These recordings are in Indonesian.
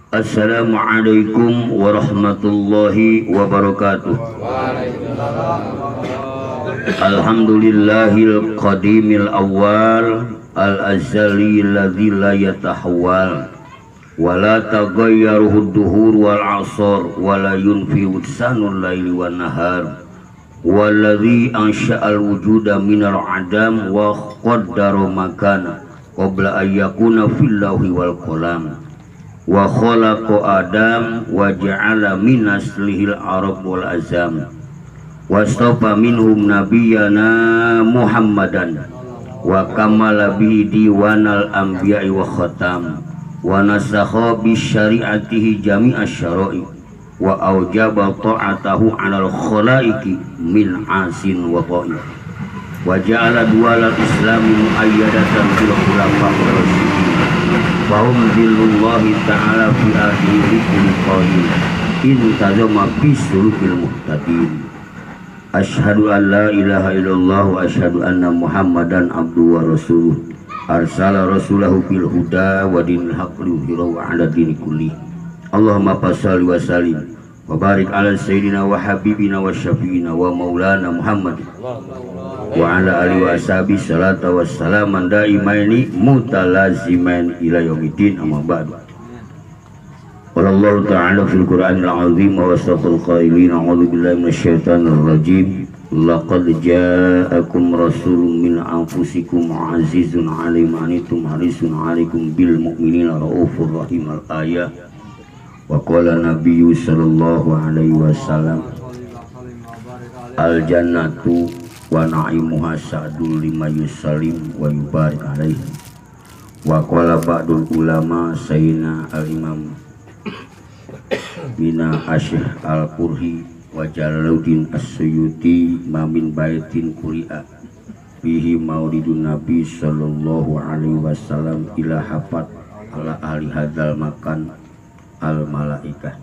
Assalamualaikum warahmatullahi wabarakatuh. Alhamdulillahil qadimil awal al-azali alladzi la yatahawwal wa la taghayyaruhu ad-duhur wal 'asar wa la yunfi wutsanul laili wan nahar walladzi ansha'al wujuda minal 'adam wa qaddara makana qabla an yakuna fil lawhi wal qalam wa khalaqa Adam wa ja'ala min aslihil arab wal azam wastafa minhum nabiyyana Muhammadan wa kamala bihi diwanal anbiya'i wa khatam wa nasakha bi syari'atihi jami'asy syara'i wa aujaba ta'atahu 'alal khalaiqi min asin wa qa'i wa ja'ala duwalal islami muayyadatan bil khulafa'ir rasyidin Wahum zillullahi ta'ala fi akhirikum qadim intazama bisulukil muhtadin. Ashhadu an la ilaha illallah wa ashhadu anna muhammadan abduhu wa rasuluh arsala rasulahu bil huda wa dinil haqqi liyudhhirahu 'ala dini kulli. Allahumma fashalli wa sallim wa barik ala sayyidina wa habibina wa syafi'ina wa maulana Muhammad wa ala alihi wa ashabi salata wassalaman daimaini mutalazimain ila yaumiddin amma ba'du. Wallahu ta'ala fil qur'anil azim wa wasafal qailin a'udzu billahi minasyaitonir rajim laqad ja'akum rasulun min anfusikum azizun 'alaihi ma anittum harisun 'alaikum bil mu'minina raufur rahim al-ayah wa qala nabiyyu sallallahu alaihi wasallam al jannatu wa na'imuha sa'dul lima yusallim wa yubarik alaihi wa qala ba'dul ulama sayyidina al-imam bina asyih al-qurhi wa jalaluddin as-suyuti mamin baitin kuri'a bihi maulidun nabi sallallahu alaihi wasallam ila hafat ala ahli hadzal makan al-malaikah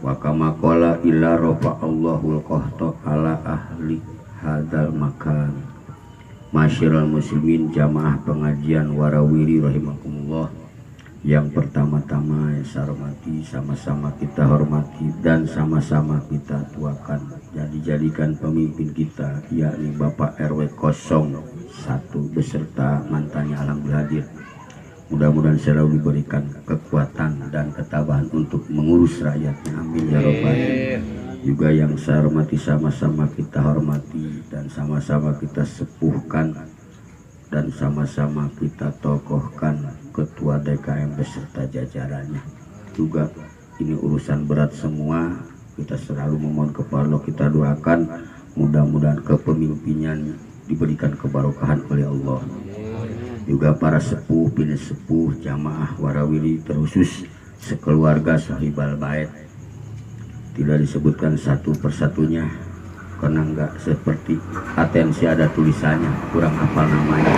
wa kama qala illa rafa'allahu al-qahta ala ahli hadal makan. Masyiral muslimin jamaah pengajian warawiri rahimakumullah. Yang pertama-tama yang saya hormati, sama-sama kita hormati dan sama-sama kita tuakan. Jadi jadikan pemimpin kita yakni Bapak RW 01 beserta mantannya alhamdulillah hadir. Mudah-mudahan selalu diberikan kekuatan dan ketabahan untuk mengurus rakyatnya. Amin ya rabbal alamin. Juga yang saya hormati, sama-sama kita hormati dan sama-sama kita sepuhkan dan sama-sama kita tokohkan ketua DKM beserta jajarannya. Juga ini urusan berat semua, kita selalu memohon kepada Allah, kita doakan mudah-mudahan kepemimpinan diberikan kebarokahan oleh Allah. Juga para sepuh, bini sepuh, jamaah warawiri terkhusus sekeluarga sahibal bait, tidak disebutkan satu persatunya karena enggak seperti atensi ada tulisannya, kurang hafal namanya.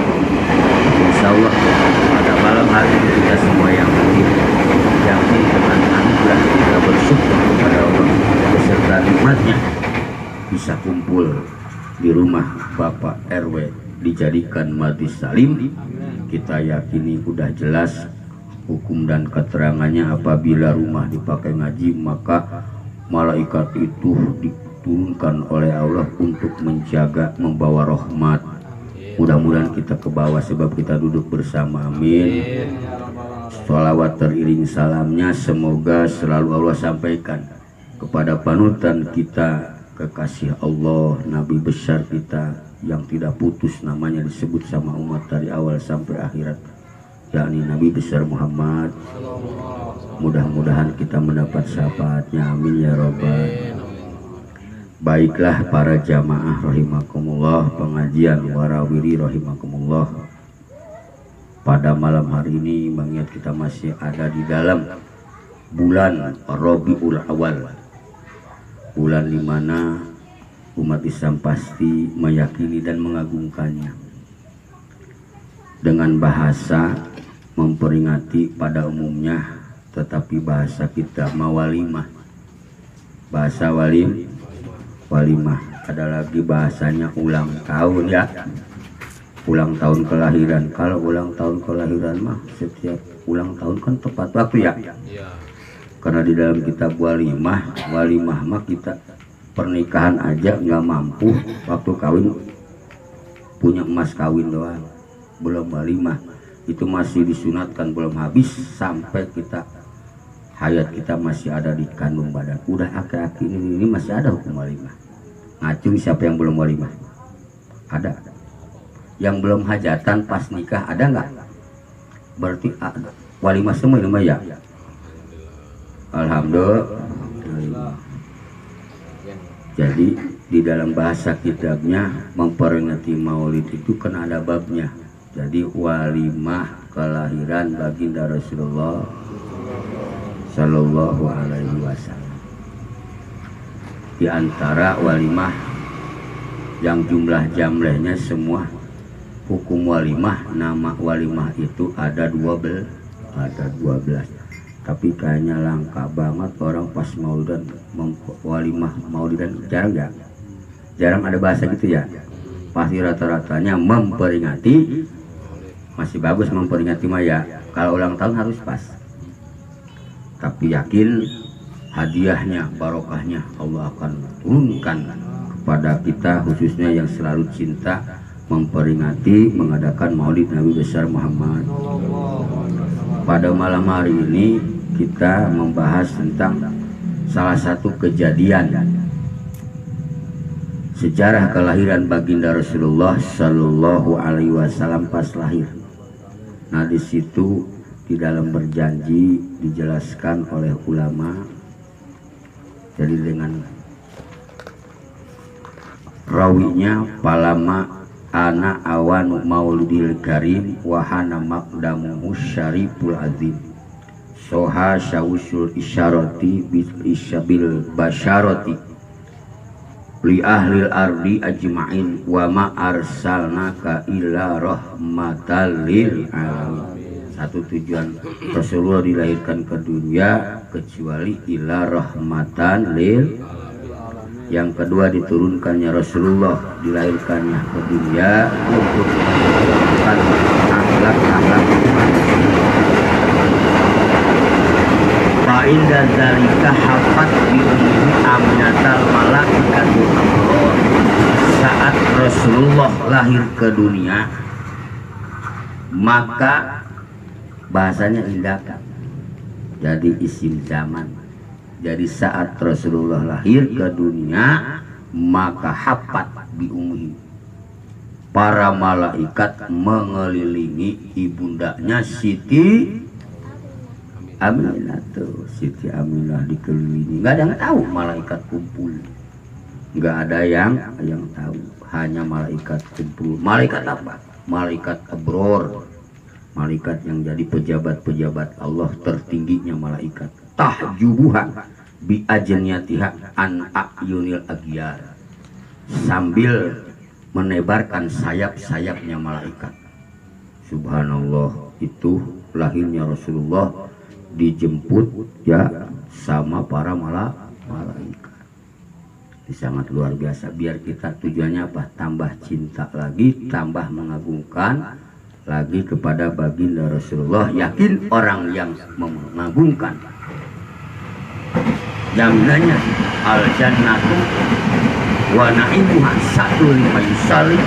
Insya Allah pada malam hari ini kita semua yang hadir yakin dengan anugerah kita bersyukur kepada Allah beserta nikmatnya bisa kumpul di rumah Bapak RW dijadikan majlis salim. Kita yakini udah jelas hukum dan keterangannya, apabila rumah dipakai ngaji maka malaikat itu diturunkan oleh Allah untuk menjaga, membawa rahmat. Mudah-mudahan kita ke bawah sebab kita duduk bersama. Amin. Sholawat teriring salamnya semoga selalu Allah sampaikan kepada panutan kita, kekasih Allah, Nabi besar kita yang tidak putus namanya disebut sama umat dari awal sampai akhirat, yakni Nabi besar Muhammad. Mudah-mudahan kita mendapat syafaatnya. Amin ya rabbal. Baiklah para jamaah rahimakumullah, pengajian warawiri rahimakumullah. Pada malam hari ini mengingat kita masih ada di dalam bulan Rabiul Awal, bulan di mana umat Islam pasti meyakini dan mengagungkannya dengan bahasa memperingati pada umumnya, tetapi bahasa kita mawalimah, bahasa walimah. Ada lagi bahasanya ulang tahun ya, ulang tahun kelahiran. Kalau ulang tahun kelahiran mah setiap ulang tahun kan tepat waktu ya. Karena di dalam kitab walimah mah kita pernikahan aja nggak mampu, waktu kawin punya emas kawin doang, belum walimah. Itu masih disunatkan, belum habis sampai kita hayat kita masih ada di kandung badan. Udah aki-aki ini masih ada hukum walimah. Ngacung siapa yang belum walimah? Ada. Yang belum hajatan pas nikah ada nggak? Berarti ada. Walimah semua ini mah ya. Alhamdulillah. Jadi di dalam bahasa kitabnya memperingati maulid itu kan ada babnya. Jadi walimah kelahiran baginda Rasulullah Sallallahu Alaihi Wasallam. Di antara walimah yang jumlah jamlehnya semua hukum walimah, nama walimah itu ada 12. Tapi kayaknya langka banget orang pas maulidan walimah maulidan, jarang ada bahasa gitu ya. Pasti rata-ratanya memperingati, masih bagus memperingati mah ya. Kalau ulang tahun harus pas. Tapi yakin hadiahnya, barokahnya Allah akan turunkan kepada kita, khususnya yang selalu cinta memperingati mengadakan maulid Nabi besar Muhammad. Pada malam hari ini kita membahas tentang salah satu kejadian sejarah kelahiran baginda Rasulullah Sallallahu Alaihi Wasallam pas lahir. Nah, di situ di dalam berjanji dijelaskan oleh ulama. Jadi dengan rawinya palama ana awan maulidil karim wahana maqdamu syariful azim soha syausul isyarati bil isyabil basyarati li ahlil ardi ajma'in wa ma arsalnaka illa rahmatal lil alamin. Satu tujuan Rasulullah dilahirkan ke dunia kecuali illa rahmatan lil. Yang kedua diturunkannya Rasulullah, dilahirkannya ke dunia untuk menunjukkan akhlak-akhlak fa'inda dzalika hafat bi ummi aminatal malaikatul amror. Saat Rasulullah lahir ke dunia, maka bahasanya indah, jadi isim zaman. Jadi saat Rasulullah lahir ke dunia, maka hafat bi ummi, para malaikat mengelilingi ibundanya Siti Aminah. Tuh Siti Aminah dikelilingi, nggak ada yang tahu, malaikat kumpul, nggak ada yang tahu, hanya malaikat kumpul. Malaikat apa? Malaikat abror, malaikat yang jadi pejabat-pejabat Allah, tertingginya malaikat. Tahjubuha bi ajniyatiha an ayunil agyar, sambil menebarkan sayap-sayapnya malaikat. Subhanallah, itu lahirnya Rasulullah dijemput ya sama para malaikat. Ini sangat luar biasa. Biar kita tujuannya apa? Tambah cinta lagi, tambah mengagungkan lagi kepada baginda Rasulullah. Yakin orang yang mengagungkan jaminannya al jannatu wa na'imuha satu lima yusali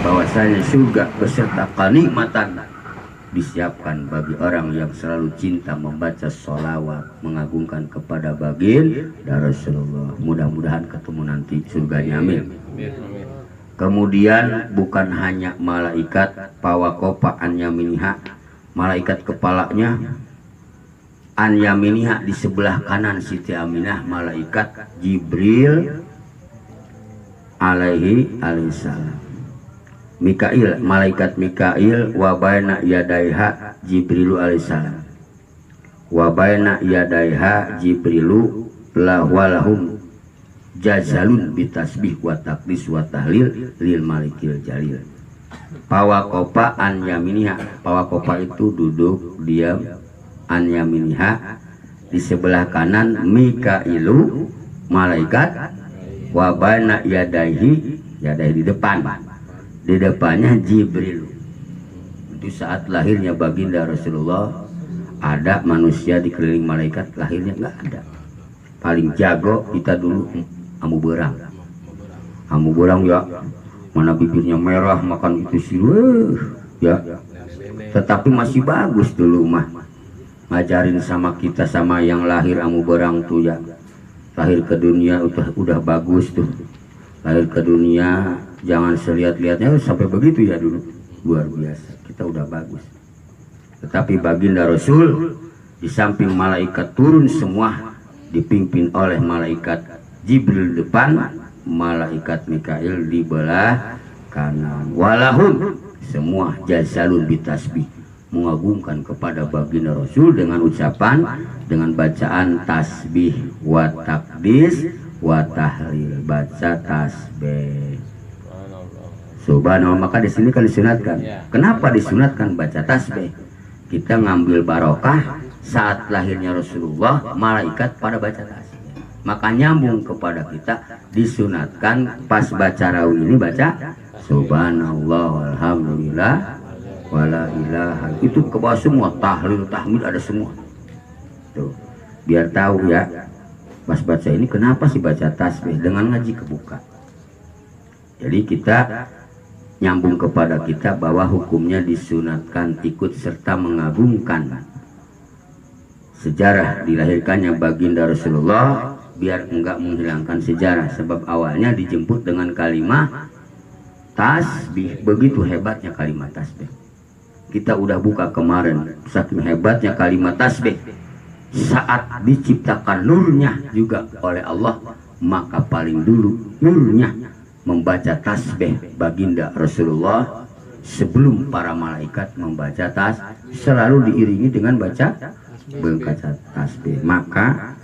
bahwasanya surga beserta kenikmatan disiapkan bagi orang yang selalu cinta membaca sholawat mengagungkan kepada baginda Rasulullah. Mudah-mudahan ketemu nanti surganya, amin. Kemudian bukan hanya malaikat pawakopa an yaminiha, malaikat kepalanya an yaminiha, di sebelah kanan Siti Aminah malaikat Jibril alaihi salam. Mikail, malaikat Mikail, wa baina yadaiha Jibrilu alaihi salam, wa baina yadaiha Jibrilu lahum jazalun bitasbih wa taqdis wa tahlil lil malikil jalil. Pawakopa an yaminiha, pawakopa itu duduk diam, an yaminiha di sebelah kanan Mikailu malaikat, wa baina yadaihi ya dari di depan. Di depannya Jibril. Itu saat lahirnya baginda Rasulullah, ada manusia dikeliling malaikat, lahirnya nggak ada. Paling jago kita dulu Amu Berang. Amu Berang ya, mana bibirnya merah makan itu siruh ya. Tetapi masih bagus dulu mah. Ngajarin sama kita sama yang lahir Amu Berang tuh ya. Lahir ke dunia udah bagus tuh. Lahir ke dunia jangan selihat-lihatnya sampai begitu ya dulu. Luar biasa. Kita udah bagus. Tetapi baginda Rasul di samping malaikat turun semua dipimpin oleh malaikat Jibril depan, malaikat Mikail di belah kanan. Walahum semua jazalun bitasbih, mengagungkan kepada baginda Rasul dengan ucapan, dengan bacaan tasbih wa takdis wa tahlil, baca tasbih. Subhanallah. Maka di sini kan disunatkan. Kenapa disunatkan baca tasbih? Kita ngambil barokah saat lahirnya Rasulullah, malaikat pada baca tasbih. Maka nyambung kepada kita, disunatkan pas baca rawih ini baca subhanallah walhamdulillah wala ilaha. Itu ke bawah semua, tahlil tahmid ada semua. Tuh, biar tahu ya. Pas baca ini kenapa sih baca tasbih dengan ngaji kebuka. Jadi kita nyambung kepada kita bahwa hukumnya disunatkan ikut serta mengagungkan sejarah dilahirkannya baginda Rasulullah, biar enggak menghilangkan sejarah. Sebab awalnya dijemput dengan kalimat tasbih. Begitu hebatnya kalimat tasbih. Kita udah buka kemarin, saking hebatnya kalimat tasbih. Saat diciptakan nurnya juga oleh Allah, maka paling dulu nurnya membaca tasbih baginda Rasulullah sebelum para malaikat membaca tasbih, selalu diiringi dengan baca tasbih. Maka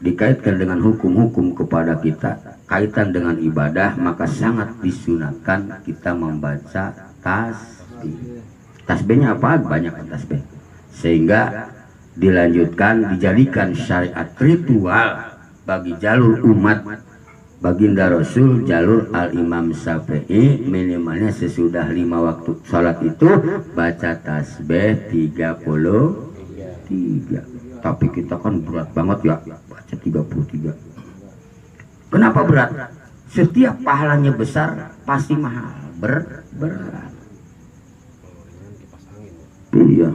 dikaitkan dengan hukum-hukum kepada kita, kaitan dengan ibadah, maka sangat disunatkan kita membaca tasbih. Tasbihnya apa? Banyak tasbih. Sehingga dilanjutkan, dijadikan syariat ritual bagi jalur umat baginda Rasul, jalur Al-Imam Syafi'i, minimalnya sesudah 5 waktu sholat itu baca tasbih 33. Tapi kita kan berat banget ya, baca 33. Kenapa berat? Setiap pahalanya besar pasti mahal, berat. Iya.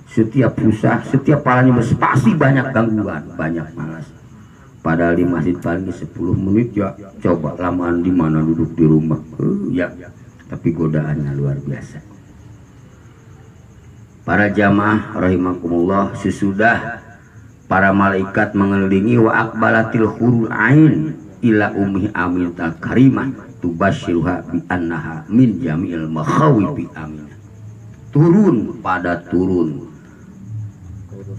Setiap susah, setiap pahalanya besar pasti banyak gangguan, banyak malas. Padahal di masjid paling 10 menit ya, coba lamaan di mana duduk di rumah. Ya, tapi godaannya luar biasa. Para jamaah rahimakumullah, sesudah para malaikat mengelilingi, wa aqbalatil hurul ain ila ummi aminah karimah tubashiruha bi annaha min jami'il makhawifi aminah. Turun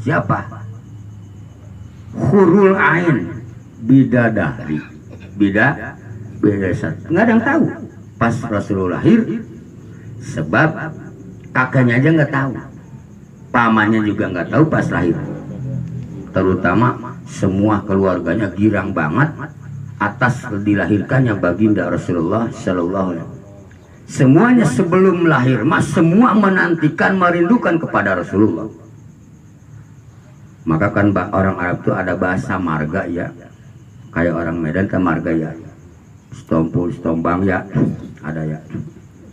siapa? Hurul ain, bidadari, bidadari. Nggak ada yang tahu pas Rasulullah lahir, sebab kakaknya aja nggak tahu, pamannya juga nggak tahu pas lahir. Terutama semua keluarganya girang banget atas dilahirkannya baginda Rasulullah Shallallahu Alaihi Wasallam. Semuanya sebelum lahir mas semua menantikan, merindukan kepada Rasulullah. Maka kan orang Arab itu ada bahasa marga ya, kayak orang Medan kan marga ya, stompul stombang ya, ada ya,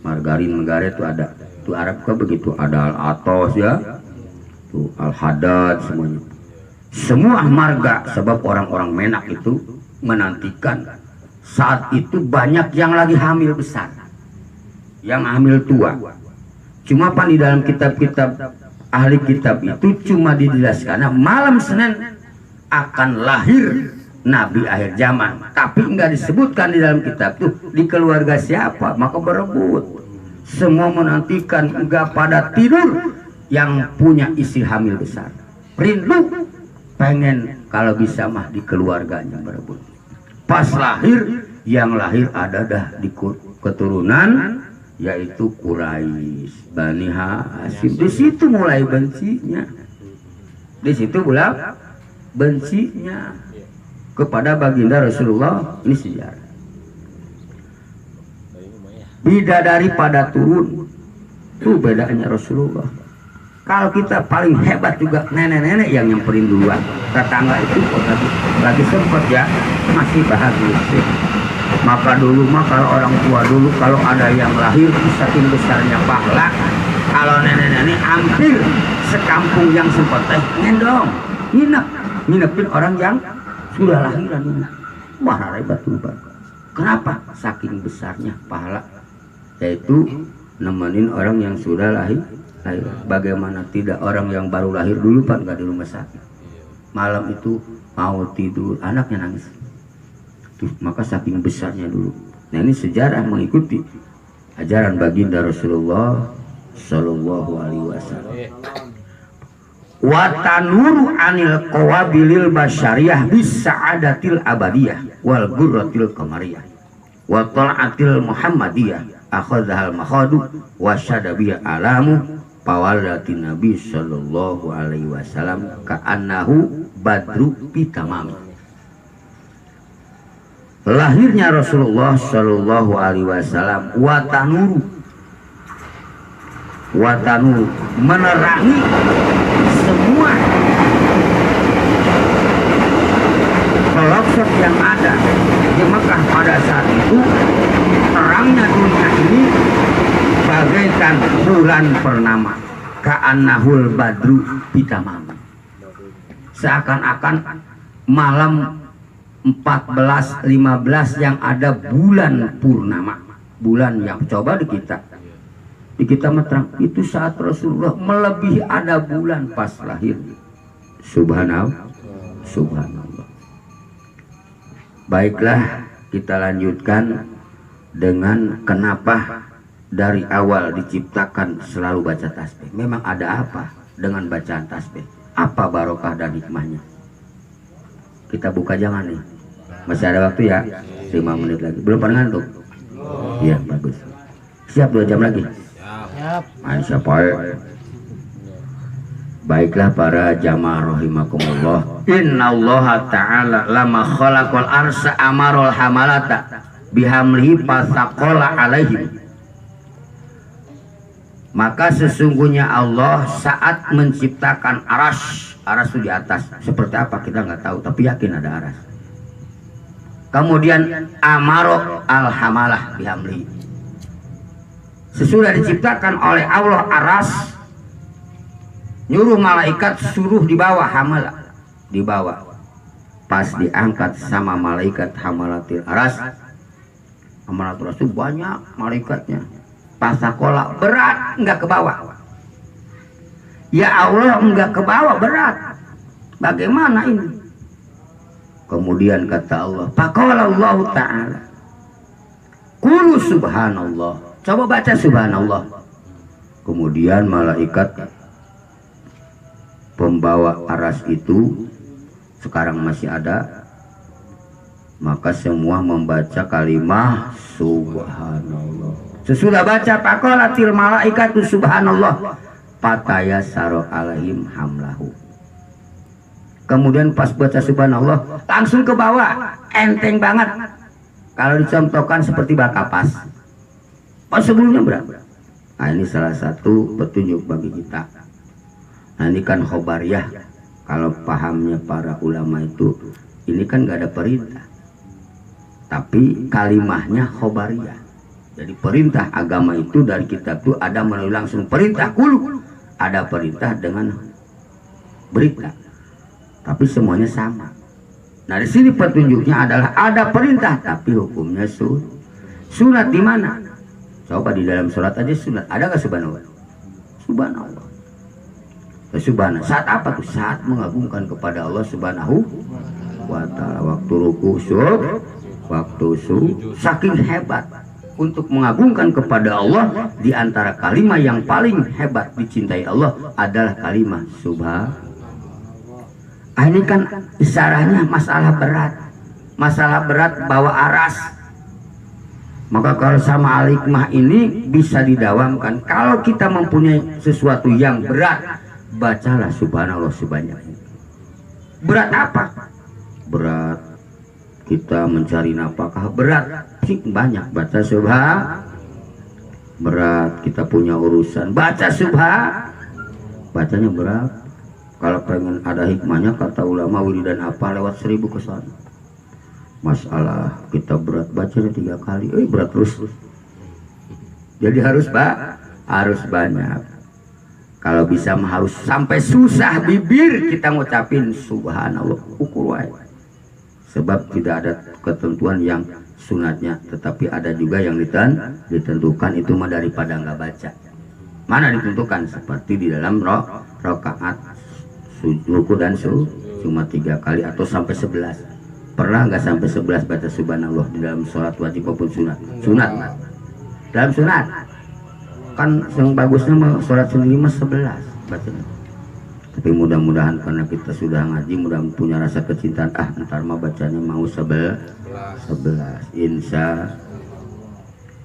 margarin megare itu ada. Itu Arab kan begitu, ada al-atos ya, tuh al-hadad, semuanya. Semua marga, sebab orang-orang Menak itu menantikan. Saat itu banyak yang lagi hamil besar, yang hamil tua. Cuma pan di dalam kitab-kitab ahli kitab itu cuma dijelaskan malam Senin akan lahir Nabi akhir zaman, tapi enggak disebutkan di dalam kitab itu di keluarga siapa. Maka berebut, semua menantikan, enggak pada tidur. Yang punya isi hamil besar rindu, pengen kalau bisa mah di keluarganya berebut. Pas lahir, yang lahir ada dah di keturunan yaitu Quraisy, Bani Hasyim. Di situ mulai bencinya. Di situ mulai bencinya kepada baginda Rasulullah. Ini sejarah. bidadari pada turun. Itu bedanya Rasulullah. Kalau kita paling hebat juga nenek-nenek yang nyamperin duluan. Tetangga itu lagi sempat ya masih bahagia. Maka dulu mah kalau orang tua dulu kalau ada yang lahir saking besarnya pahala, kalau nenek-nenek hampir sekampung yang sempat ngendong nginepin orang yang sudah lahiran ini. Wah, hebat tuh. Kenapa? Saking besarnya pahala, yaitu nemenin orang yang sudah lahir. Bagaimana tidak orang yang baru lahir dulu Pak, nggak di rumah sakit, malam itu mau tidur anaknya nangis tuh, maka saking besarnya dulu. Nah ini sejarah mengikuti ajaran baginda Rasulullah Shallallahu Alaihi Wasallam. Wa tanuru anil qawabilil basyariyah bis sa'adatil abadiyah wal gurratil qamariyah wa tal'atil muhammadiyah akhadhal makhadu wa syadabiyah alamu pawalatin Nabi Sallallahu Alaihi Wasallam ka'annahu badru bitamami. Lahirnya Rasulullah Sallallahu Alaihi Wasallam watanuru menerangi semua pelosok yang ada di Mekah pada saat itu. Terangnya dunia ini bagaikan bulan purnama, ka'annahul badru bitamam. Seakan-akan malam 14, 15 yang ada bulan purnama, bulan yang coba di kita meterang itu saat Rasulullah melebihi ada bulan pas lahir. Subhanallah. Baiklah, kita lanjutkan dengan kenapa dari awal diciptakan selalu baca tasbih. Memang ada apa dengan bacaan tasbih? Apa barokah dan hikmahnya? Kita buka jangan nih. Masih ada waktu ya? 5 menit lagi. Belum pada ngantuk? Iya, bagus. Siap 2 jam lagi? Siap. Siap. Baiklah para jamaah rahimakumullah. Innallaha ta'ala lama khalaqal arsa amarul hamalata bihamlihi fasaqala alaihim. Maka sesungguhnya Allah saat menciptakan aras itu di atas. Seperti apa kita nggak tahu, tapi yakin ada aras. Kemudian amaro al-hamalah bihamlihi. Sesudah diciptakan oleh Allah aras, nyuruh malaikat suruh dibawa hamalah, dibawa. Pas diangkat sama malaikat hamalatil aras, hamalatul aras itu banyak malaikatnya. Pasakola berat, enggak ke bawah. Ya Allah, enggak ke bawah, berat. Bagaimana ini? Kemudian kata Allah, faqala Allah Ta'ala, qulu subhanallah. Coba baca subhanallah. Kemudian malaikat pembawa aras itu sekarang masih ada, maka semua membaca kalimah subhanallah. Sesudah baca faqalatil malaikatu subhanallah fatayassaru alaihim hamlahu. Kemudian pas baca subhanallah langsung ke bawah, enteng banget. Kalau dicontohkan seperti bak kapas. Pas sebelumnya berapa? Nah ini salah satu petunjuk bagi kita. Nah ini kan khobariyah. Kalau pahamnya para ulama itu, ini kan gak ada perintah, tapi kalimahnya khobariyah. Jadi perintah agama itu dari kitab itu ada melalui langsung perintah kulu, ada perintah dengan berita, tapi semuanya sama. Nah di sini petunjuknya adalah ada perintah tapi hukumnya sunat. Di mana? Coba di dalam surat aja sunat. Ada nggak subhanallah? Subhanallah. Subhanallah. Saat apa tuh? Saat mengagungkan kepada Allah Subhanahu wa Ta'ala. Waktu ruku, waktu saking hebat untuk mengagungkan kepada Allah. Di antara kalimat yang paling hebat dicintai Allah adalah kalimat subhanallah. Ini kan isyaratnya masalah berat bawa aras. Maka kalau sama al-hikmah ini bisa didawamkan. Kalau kita mempunyai sesuatu yang berat, bacalah subhanallah sebanyak-banyaknya. Berat apa? Berat kita mencari nafkah, berat sih banyak baca subhanallah. berat, kita punya urusan baca subha, bacanya berat. Kalau pengen ada hikmahnya kata ulama wiridan apa lewat 1000 ke sana. Masalah kita berat bacanya 3 kali, berat terus. Jadi harus banyak. Kalau bisa harus sampai susah bibir kita ngucapin subhanallah ukur wae. Sebab tidak ada ketentuan yang sunatnya, tetapi ada juga yang ditentukan itu mah daripada nggak baca. Mana ditentukan seperti di dalam rakaat ruku dan cuma 3 kali atau sampai 11. Pernah nggak sampai 11 baca subhanallah di dalam sholat wajib maupun sunat? Dalam sunat kan yang bagusnya mah sholat sendiri mah 11 bacanya. Tapi mudah-mudahan karena kita sudah ngaji, mudah punya rasa kecintaan, ntar mah bacanya mau 11 insya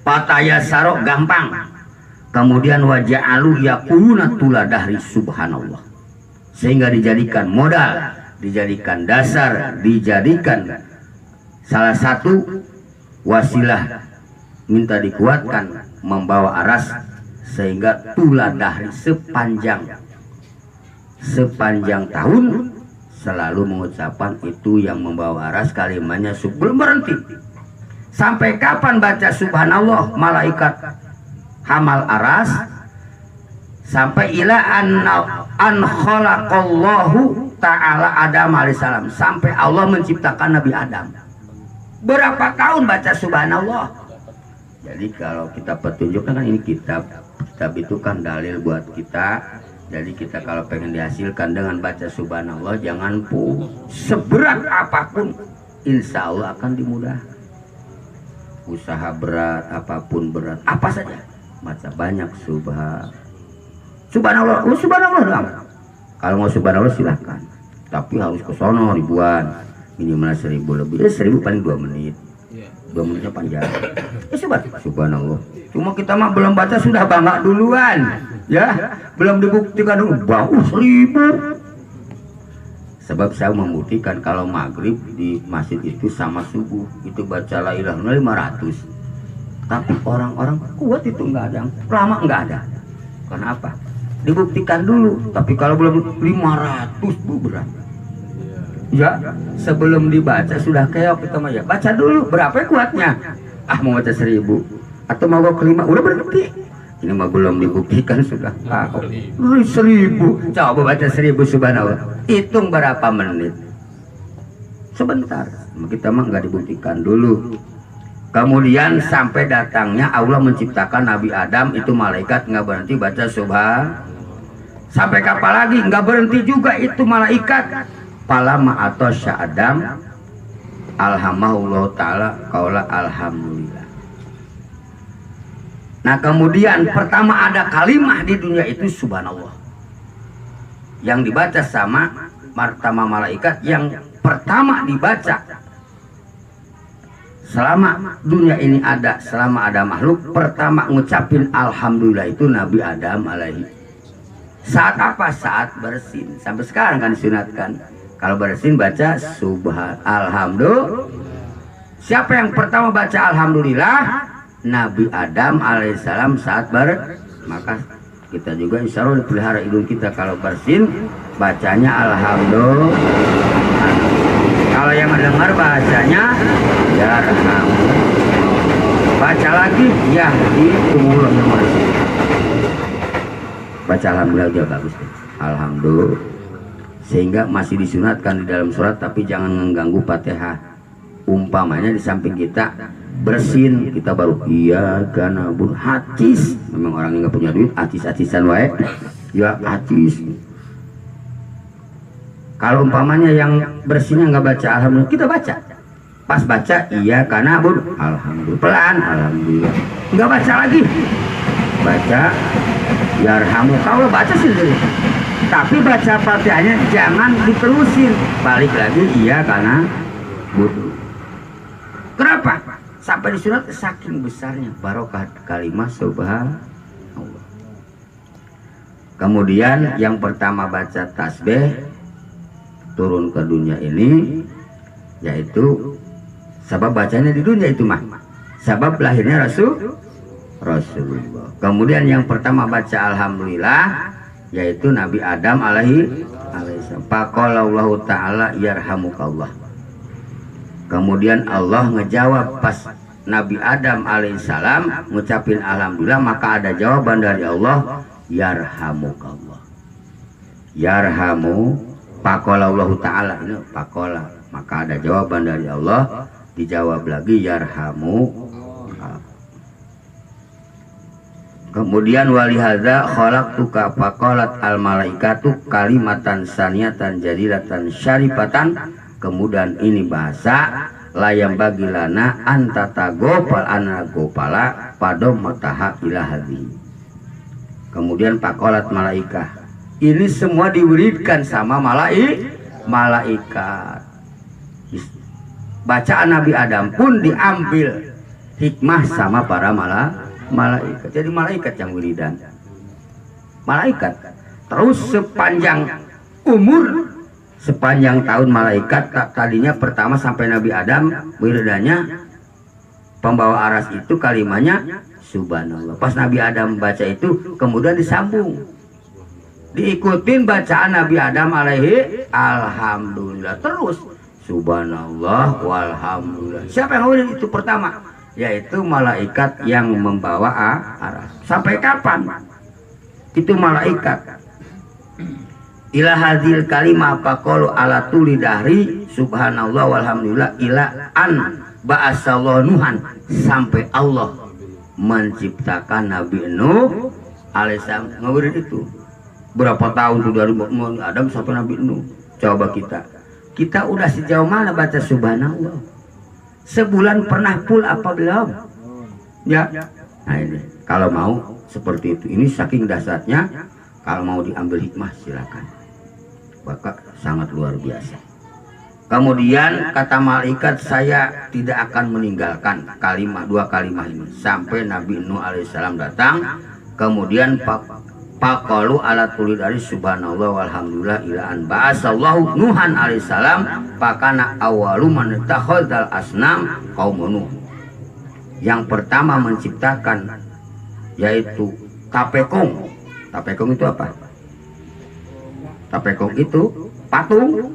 pataya sarok gampang. Kemudian waja'alu yakuluna tuladahri subhanallah, sehingga dijadikan modal, dijadikan dasar, dijadikan salah satu wasilah minta dikuatkan membawa aras, sehingga tuladahri sepanjang tahun selalu mengucapkan itu yang membawa aras kalimatnya belum berhenti. Sampai kapan baca subhanallah malaikat hamal aras? Sampai ila an khalaqallahu ta'ala Adam alaihissalam, sampai Allah menciptakan Nabi Adam. Berapa tahun baca subhanallah? Jadi kalau kita petunjukkan kan ini kitab itu kan dalil buat kita. Jadi kita kalau pengen dihasilkan dengan baca subhanallah, jangan seberat apapun insya Allah akan dimudahkan. Usaha berat apapun, berat apa saja, baca banyak subhanallah doang. Kalau mau subhanallah silahkan, tapi harus ke sono ribuan, minimal 1000 lebih. 1000 paling 2 menit. 2 menitnya panjang. Subhanallah. Cuma kita mah belum baca sudah bangga duluan, ya. Belum dibuktikan dulu bau 1000. Sebab saya membuktikan kalau maghrib di masjid itu sama subuh itu baca la ilaha illallah 500. Tapi orang-orang kuat itu nggak ada, lama nggak ada. Kenapa? Dibuktikan dulu. Tapi kalau belum 500 berat. Ya, sebelum dibaca sudah keok kita mah ya. Baca dulu berapa kuatnya. Mau baca 1000 atau mau ke 5 udah berhenti. Ini mah belum dibuktikan sudah. 1000. Coba baca 1000 subhanallah. Hitung berapa menit. Sebentar. Kita mah nggak dibuktikan dulu. Kemudian sampai datangnya Allah menciptakan Nabi Adam, itu malaikat nggak berhenti baca subhan. Sampai kapan lagi nggak berhenti juga itu malaikat. Palama atau sya'adam alhamdulillah ta'ala qaula alhamdulillah. Nah kemudian pertama ada kalimah di dunia itu subhanallah yang dibaca sama martama malaikat. Yang pertama dibaca selama dunia ini ada, selama ada makhluk, pertama ngucapin alhamdulillah itu Nabi Adam alaihi. Saat apa? Saat bersin. Sampai sekarang kan disunatkan kalau bersin baca alhamdulillah. Siapa yang pertama baca alhamdulillah? Nabi Adam alaihissalam saat maka kita juga insya Allah dipelihara hidung kita kalau bersin bacanya alhamdulillah. Kalau yang mendengar bacanya yarham. Baca lagi yahdihumullah. Baca alhamdulillah juga bagus. Alhamdulillah. Sehingga masih disunatkan di dalam surat, tapi jangan mengganggu Fatihah. Umpamanya di samping kita bersin, kita baru iya karena hatis. Memang orang yang nggak punya duit, hatis-hatisan wae, ya hatis. Kalau umpamanya yang bersinnya nggak baca alhamdulillah, kita baca. Pas baca iya karena alhamdulillah, pelan alhamdulillah. Nggak baca lagi, baca yarhamu kalau baca sendiri. Tapi baca Fatihahnya jangan diterusin, balik lagi iya karena butuh. Kenapa? Sampai di surat saking besarnya barokah kalimat subhanallah. Kemudian yang pertama baca tasbih turun ke dunia ini, yaitu sebab bacanya di dunia itu mah sebab lahirnya Rasulullah. Kemudian yang pertama baca alhamdulillah yaitu Nabi Adam alaihi salam. Faqala Allah taala yarhamukallah. Kemudian Allah ngejawab pas Nabi Adam alaihissalam ngucapin alhamdulillah, maka ada jawaban dari Allah, yarhamukallah. Yarhamu, faqala Allah taala, ini faqala, maka ada jawaban dari Allah, dijawab lagi yarhamu. Kemudian walihadza khalaqtuka faqalat al malaikatu kalimatan saniyatan jadilatan syarifatan. Kemudian ini bahasa layam bagilana antata gopal ana gopala padom mataha ilahadi. Kemudian faqalat malaikah. Ini semua diwiridkan sama malaikat. Bacaan Nabi Adam pun diambil hikmah sama para malaikat. Jadi malaikat yang wiridan. Malaikat. Terus sepanjang umur, sepanjang tahun malaikat, tadinya pertama sampai Nabi Adam wiridannya pembawa aras itu kalimatnya subhanallah. Pas Nabi Adam baca itu kemudian disambung, diikutin bacaan Nabi Adam alaihi alhamdulillah, terus subhanallah walhamdulillah. Siapa yang wirid itu pertama? Yaitu malaikat yang membawa aras. Sampai kapan itu malaikat? Ila hadil kalimah faqalu ala tuli dahri subhanallah walhamdulillah ila an ba'asallahu nuhan, sampai Allah menciptakan Nabi Nuh alaihissalam. Ngewirid itu berapa tahun tuh dari Adam sampai Nabi Nuh. Coba kita udah sejauh mana baca subhanallah? Sebulan pernah full apa belum? Ya. Nah ini kalau mau seperti itu, ini saking dahsyatnya. Kalau mau diambil hikmah silakan. Maka sangat luar biasa. Kemudian kata malaikat, saya tidak akan meninggalkan dua kalimat ini sampai Nabi Nuh alaihissalam datang. Kemudian faqalu ala tuli dari subhanallah walhamdulillah ila an ba'asallahu nuhan alaihissalam fakana awwalu man ittakhadzal asnam qaum Nuh. Yang pertama menciptakan yaitu tapekong. Tapekong itu apa? Tapekong itu patung.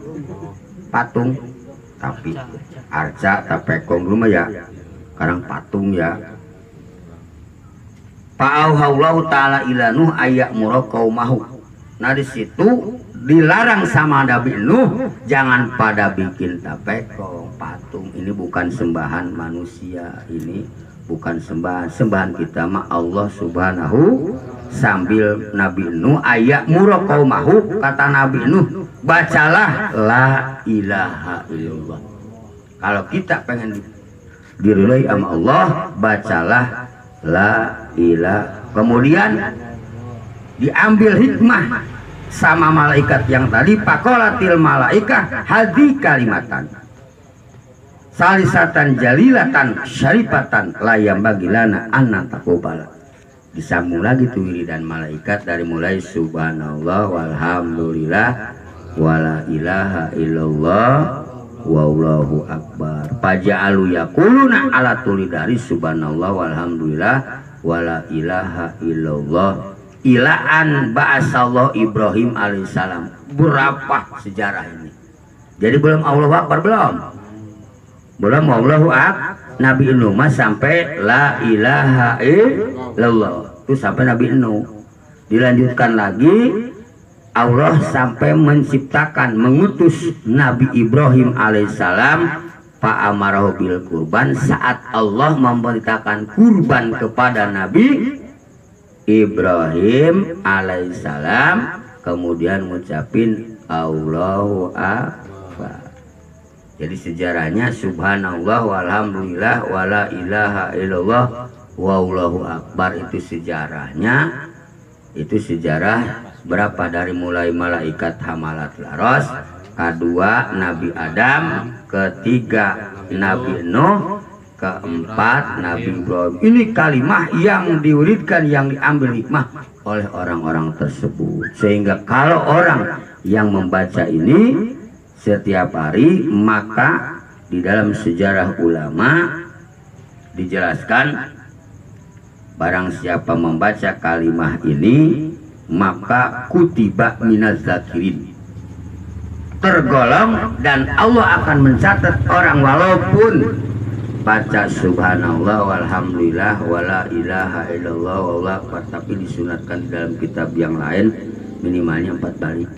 Tapi arca tapekong rumah ya, sekarang patung ya. Fa'auhallahu ta'ala ila Nuh ayya'mura qaumahu. Nah di situ dilarang sama Nabi Nuh jangan pada bikin tapekong, patung. Ini bukan sembahan manusia, ini bukan sembahan kita mah Allah subhanahu. Sambil Nabi Nuh ayya'mura qaumahu, kata Nabi Nuh bacalah la ilaha illallah. Kalau kita pengen diridhoi sama Allah, bacalah la ilaha. Kemudian diambil hikmah sama malaikat yang tadi, faqalatil malaikah hadi kalimatan salisatan jalilatan syarifatan layam bagilana anna taqobala. Disambung lagi tuh wiridan malaikat dari mulai subhanallah walhamdulillah wala ilaha illallah wallahu akbar. Faja'alu yaquluna ala tuli dari subhanallah walhamdulillah wala ilaha illallah ilaan ba'asallahu Ibrahim alaihissalam. Berapa sejarah ini? Jadi belum Allahu akbar, belum Allahu akbar. Nabi Nuh sampai la ilaha illallah itu sampai Nabi Nuh. Dilanjutkan lagi Allah sampai menciptakan, mengutus Nabi Ibrahim alaihissalam fa'amarahu bil kurban. Saat Allah memerintahkan kurban kepada Nabi Ibrahim alaihissalam, kemudian ngucapin Allahu akbar. Jadi sejarahnya subhanallah walhamdulillah wala ilaha illallah wallahu akbar. Itu sejarahnya, itu sejarah berapa? Dari mulai malaikat hamalatul aras, kedua Nabi Adam, ketiga Nabi Nuh, keempat Nabi Ibrahim. Ini kalimah yang diwiridkan, yang diambil hikmah oleh orang-orang tersebut. Sehingga kalau orang yang membaca ini setiap hari, maka di dalam sejarah ulama dijelaskan barang siapa membaca kalimah ini maka kutiba minaz zakirin, tergolong dan Allah akan mencatat orang walaupun baca subhanallah walhamdulillah wala ilaha illallah wallahu akbar, tapi disunatkan di dalam kitab yang lain minimalnya 4 balik.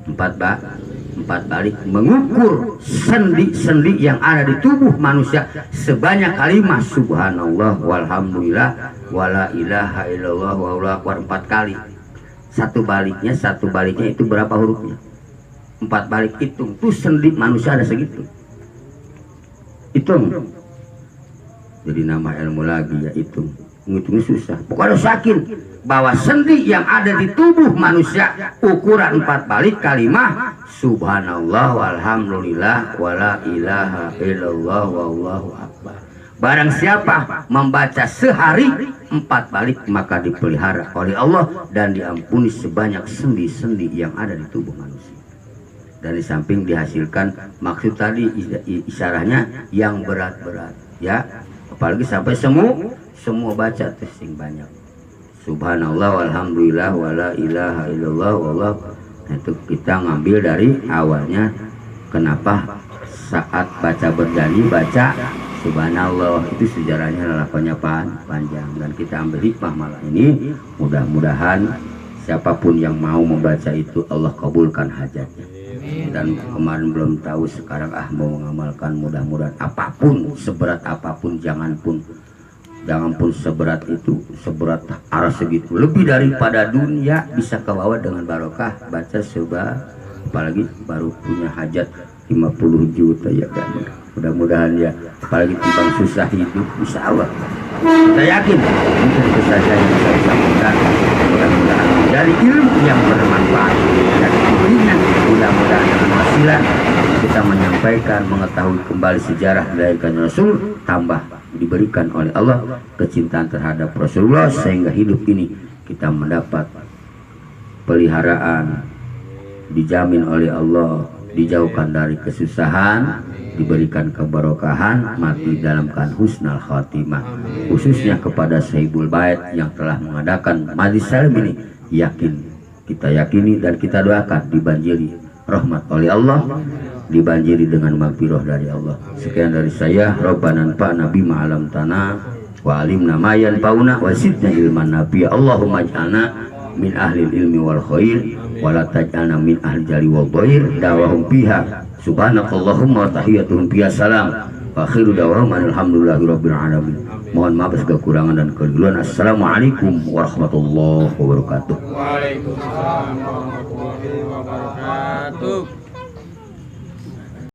4 balik mengukur sendi-sendi yang ada di tubuh manusia sebanyak kalimat subhanallah walhamdulillah wala ilaha illallah wallahu akbar 4 kali. Satu baliknya itu berapa hurufnya? 4 balik hitung tuh sendi manusia ada segitu, hitung. Jadi nama ilmu lagi ya, hitung. Ngitungnya susah, pokoknya yakin bahwa sendi yang ada di tubuh manusia ukuran 4 balik kalimah subhanallah walhamdulillah wala ilaha illallah wallahu akbar. Barang siapa membaca sehari 4 balik maka dipelihara oleh Allah dan diampuni sebanyak sendi-sendi yang ada di tubuh manusia. Dan di samping dihasilkan, maksud tadi isyarahnya yang berat-berat ya, apalagi sampai semua baca testing banyak subhanallah walhamdulillah wala ilaha illallah wallahu. Itu kita ngambil dari awalnya, kenapa saat baca berdani baca subhanallah, itu sejarahnya lelakonnya panjang dan kita ambil hikmah malah ini. Mudah-mudahan siapapun yang mau membaca itu Allah kabulkan hajatnya. Dan kemarin belum tahu, sekarang mau mengamalkan, mudah-mudahan apapun seberat apapun, jangan pun seberat itu, seberat arah segitu, lebih daripada dunia bisa kebawa dengan barokah baca apalagi baru punya hajat 50 juta ya kan. Mudah-mudahan ya, apalagi timbang susah hidup, insya Allah kita yakin mungkin itu saja yang bisa disampaikan. Mudah-mudahan dari ilmu yang bermanfaat dan kemudian mudah-mudahan dengan wasilah kita menyampaikan, mengetahui kembali sejarah dilahirkan Rasul, tambah diberikan oleh Allah kecintaan terhadap Rasulullah sehingga hidup ini kita mendapat peliharaan, dijamin oleh Allah, dijauhkan dari kesusahan, diberikan keberkahan, mati dalam keadaan husnul khotimah. Khususnya kepada Sahibul Bait yang telah mengadakan majlis salim ini, kita yakini dan kita doakan dibanjiri rahmat oleh Allah, dibanjiri dengan maghfirah dari Allah. Sekian dari saya, Rabbana anfa'na bima 'allamtana wa 'allimna ma yanfa'una wa zidna ilman nafi'a. Allahumma ij'alna min ahli ilmi wal khair wa la taj'alna min ahli jali wal dhair. Da'wahum fiha subhanakallahumma wa tahiyyatuhum fiha salam wa akhiru da'wahum alhamdulillahirabbil alamin. Mohon maaf atas kekurangan dan keliruan. Assalamualaikum warahmatullahi wabarakatuh. Waalaikumsalam warahmatullahi wabarakatuh.